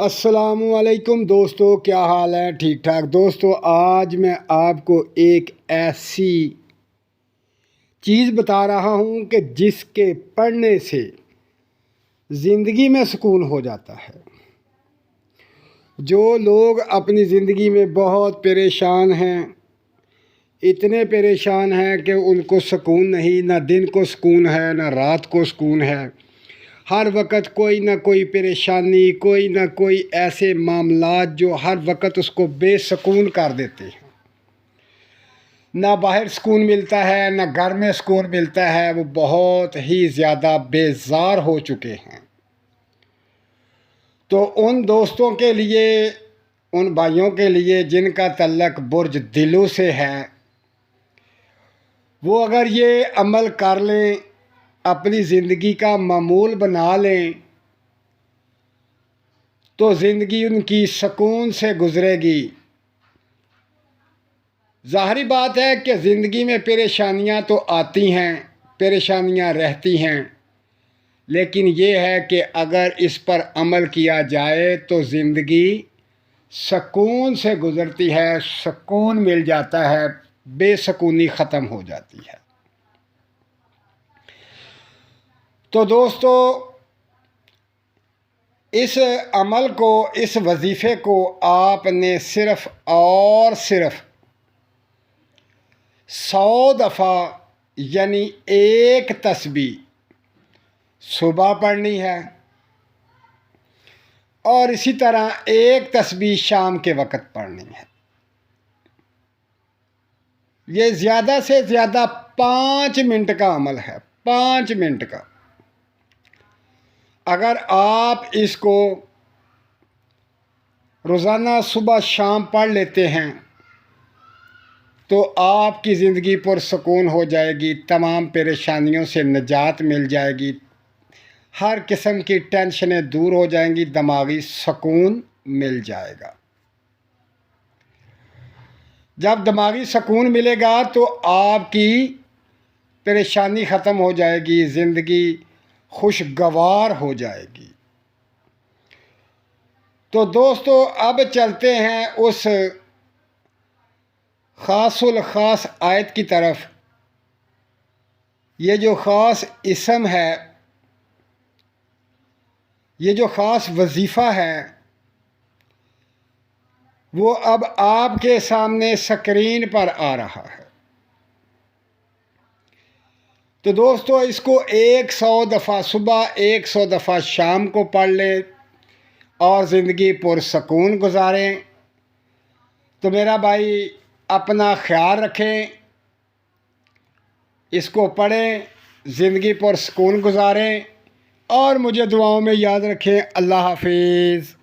السلام علیکم دوستو، کیا حال ہے؟ ٹھیک ٹھاک دوستو۔ آج میں آپ کو ایک ایسی چیز بتا رہا ہوں کہ جس کے پڑھنے سے زندگی میں سکون ہو جاتا ہے۔ جو لوگ اپنی زندگی میں بہت پریشان ہیں، اتنے پریشان ہیں کہ ان کو سکون نہیں، نہ دن کو سکون ہے نہ رات کو سکون ہے۔ ہر وقت کوئی نہ کوئی پریشانی، کوئی نہ کوئی ایسے معاملات جو ہر وقت اس کو بے سکون کر دیتے ہیں۔ نہ باہر سکون ملتا ہے نہ گھر میں سکون ملتا ہے، وہ بہت ہی زیادہ بیزار ہو چکے ہیں۔ تو ان دوستوں کے لیے، ان بھائیوں کے لیے جن کا تعلق برج دلوں سے ہے، وہ اگر یہ عمل کر لیں، اپنی زندگی کا معمول بنا لیں، تو زندگی ان کی سکون سے گزرے گی۔ ظاہری بات ہے کہ زندگی میں پریشانیاں تو آتی ہیں، پریشانیاں رہتی ہیں، لیکن یہ ہے کہ اگر اس پر عمل کیا جائے تو زندگی سکون سے گزرتی ہے، سکون مل جاتا ہے، بے سکونی ختم ہو جاتی ہے۔ تو دوستو، اس عمل کو، اس وظیفے کو آپ نے صرف اور صرف 100 دفعہ یعنی ایک تسبیح صبح پڑھنی ہے، اور اسی طرح ایک تسبیح شام کے وقت پڑھنی ہے۔ یہ زیادہ سے زیادہ 5 منٹ کا عمل ہے، 5 منٹ کا۔ اگر آپ اس کو روزانہ صبح شام پڑھ لیتے ہیں تو آپ کی زندگی پرسکون ہو جائے گی، تمام پریشانیوں سے نجات مل جائے گی، ہر قسم کی ٹینشنیں دور ہو جائیں گی، دماغی سکون مل جائے گا۔ جب دماغی سکون ملے گا تو آپ کی پریشانی ختم ہو جائے گی، زندگی خوشگوار ہو جائے گی۔ تو دوستو، اب چلتے ہیں اس خاص الخاص آیت کی طرف۔ یہ جو خاص اسم ہے، یہ جو خاص وظیفہ ہے، وہ اب آپ کے سامنے اسکرین پر آ رہا ہے۔ تو دوستو، اس کو 100 دفعہ صبح، 100 دفعہ شام کو پڑھ لیں اور زندگی پرسکون گزاریں۔ تو میرا بھائی، اپنا خیال رکھیں، اس کو پڑھیں، زندگی پرسکون گزاریں، اور مجھے دعاؤں میں یاد رکھیں۔ اللہ حافظ۔